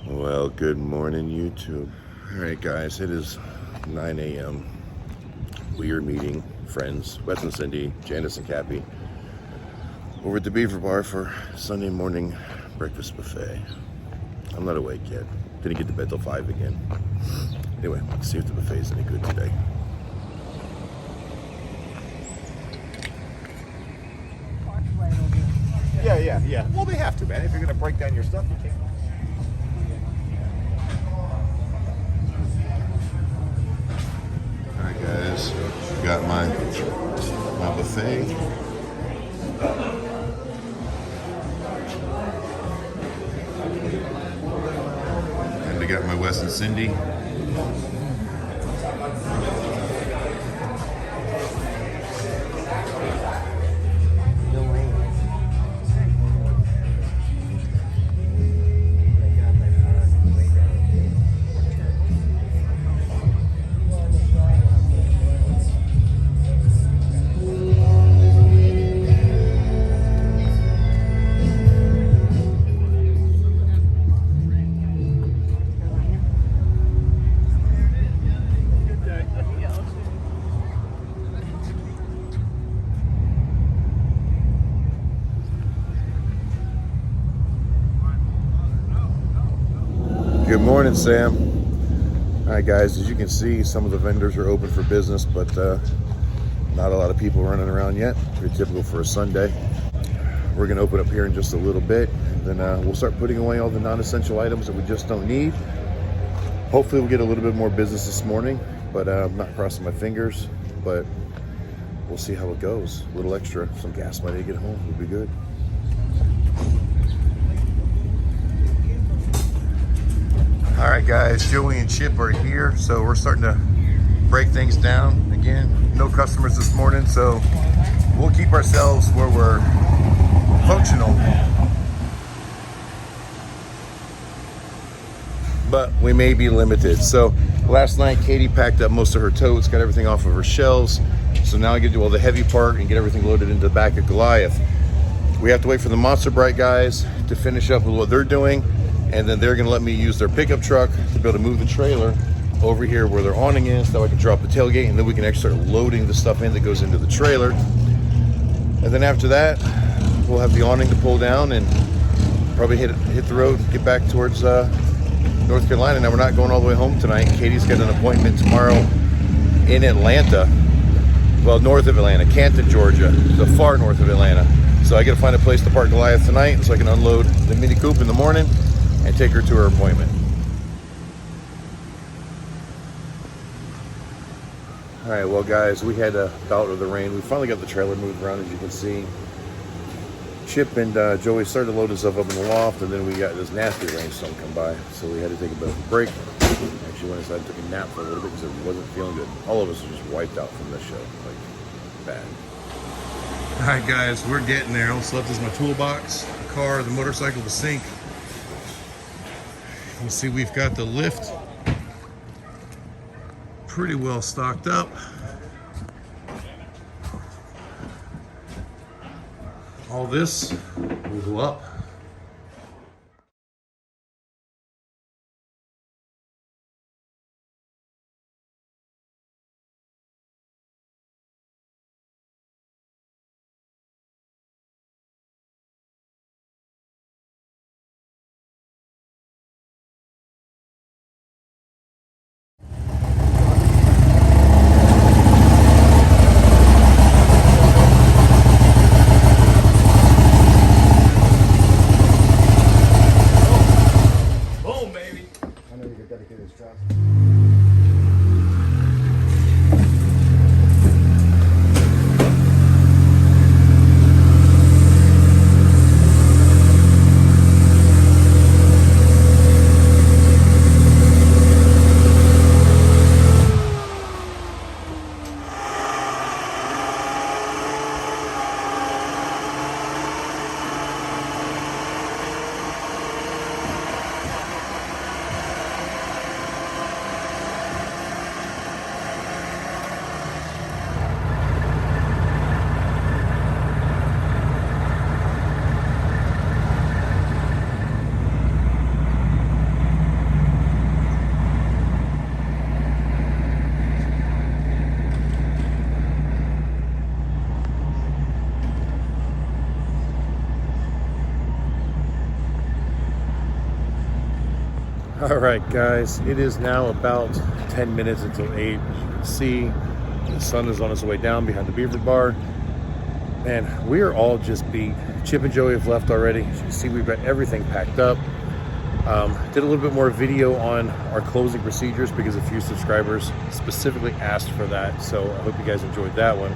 Well, good morning, YouTube. All right, guys, it is 9 a.m. We are meeting friends, Wes and Cindy, Janice and Cappy, over at the Beaver bar for Sunday morning breakfast buffet. I'm not awake yet. Didn't get to bed till 5 again. Anyway, let's see if the buffet is any good today. Yeah. Well, they have to, man. If you're going to break down your stuff, you can't. All right, guys, got my buffet. And I got my Wes and Cindy. Good morning, Sam. All right, guys, as you can see, some of the vendors are open for business, but not a lot of people running around yet. Pretty typical for a Sunday. We're going to open up here in just a little bit, and then we'll start putting away all the non-essential items that we just don't need. Hopefully we'll get a little bit more business this morning, but I'm not crossing my fingers, but we'll see how it goes. A little extra, some gas money to get home would be good. All right, guys, Joey and Chip are here, so we're starting to break things down. Again, no customers this morning, so we'll keep ourselves where we're functional. But we may be limited. So last night, Katie packed up most of her totes, got everything off of her shelves. So now I get to do all the heavy part and get everything loaded into the back of Goliath. We have to wait for the Monster Bright guys to finish up with what they're doing. And then they're gonna let me use their pickup truck to be able to move the trailer over here where their awning is, so I can drop the tailgate, and then we can actually start loading the stuff in that goes into the trailer. And then after that, we'll have the awning to pull down and probably hit the road, get back towards North Carolina. Now we're not going all the way home tonight. Katie's got an appointment tomorrow in Atlanta. Well, north of Atlanta, Canton, Georgia, the far north of Atlanta. So I gotta find a place to park Goliath tonight so I can unload the Mini Coupe in the morning and take her to her appointment. All right, well, guys, we had a bout of the rain. We finally got the trailer moved around, as you can see. Chip and Joey started to load his stuff up in the loft, and then we got this nasty rainstorm come by, so we had to take a bit of a break. Actually went inside and took a nap for a little bit because it wasn't feeling good. All of us are just wiped out from this show, like bad. All right, guys, we're getting there. All that's left is my toolbox, the car, the motorcycle, the sink. You see, we've got the lift pretty well stocked up. All this will go up. All right, guys, it is now about 10 minutes until 8. You can see the sun is on its way down behind the Beaver bar. And we are all just beat. Chip and Joey have left already. As you can see, we've got everything packed up. Did a little bit more video on our closing procedures because a few subscribers specifically asked for that. So I hope you guys enjoyed that one.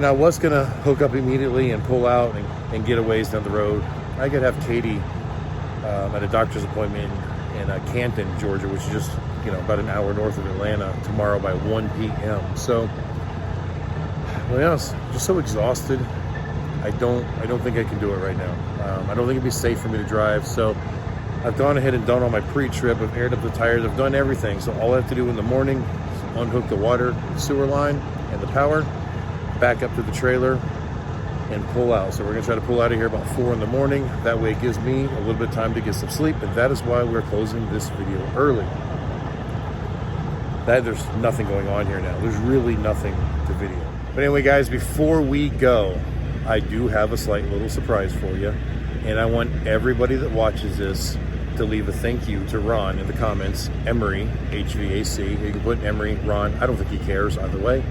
Now I was gonna hook up immediately and pull out and get a ways down the road. I could have Katie at a doctor's appointment in Canton, Georgia, which is just, you know, about an hour north of Atlanta tomorrow by 1 p.m. So, to be honest, I'm just so exhausted. I don't think I can do it right now. I don't think it'd be safe for me to drive. So I've gone ahead and done all my pre-trip. I've aired up the tires. I've done everything. So all I have to do in the morning is unhook the water sewer line and the power, back up to the trailer, and pull out. So we're gonna try to pull out of here about 4 in the morning. That way it gives me a little bit of time to get some sleep, and that is why we're closing this video early. There's nothing going on here now. There's really nothing to video. But anyway, guys, before we go, I do have a slight little surprise for you, and I want everybody that watches this to leave a thank you to Ron in the comments. Emery, HVAC. You can put Emery, Ron. I don't think he cares either way.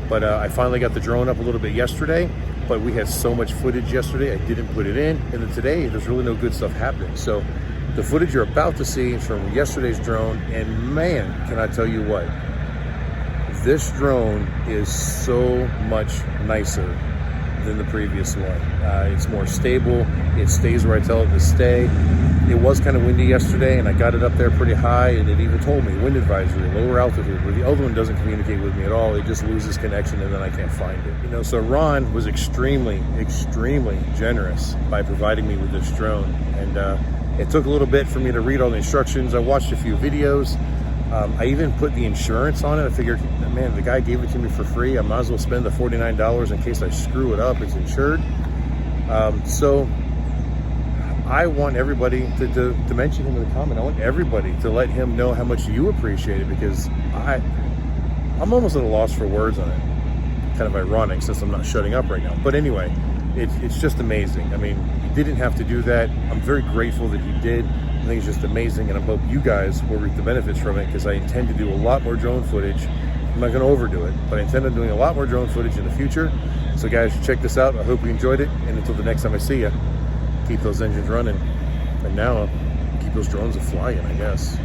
But I finally got the drone up a little bit yesterday, but we had so much footage yesterday, I didn't put it in. And then today, there's really no good stuff happening. So the footage you're about to see is from yesterday's drone, and man, can I tell you what, this drone is so much nicer than the previous one. It's more stable. It stays where I tell it to stay. It was kind of windy yesterday, and I got it up there pretty high, and it even told me wind advisory, lower altitude, where the other one doesn't communicate with me at all. It just loses connection, and then I can't find it. You know, so Ron was extremely generous by providing me with this drone, and it took a little bit for me to read all the instructions. I watched a few videos. I even put the insurance on it. I figured, man, the guy gave it to me for free. I might as well spend the $49 in case I screw it up. It's insured. So I want everybody to mention him in the comment. I want everybody to let him know how much you appreciate it, because I'm almost at a loss for words on it. Kind of ironic since I'm not shutting up right now. But anyway, it's just amazing. I mean, he didn't have to do that. I'm very grateful that he did. I think it's just amazing, and I hope you guys will reap the benefits from it, because I intend to do a lot more drone footage. I'm not going to overdo it, but I intend on doing a lot more drone footage in the future. So guys, check this out. I hope you enjoyed it, and until the next time I see you, keep those engines running, and now keep those drones a-flying, I guess.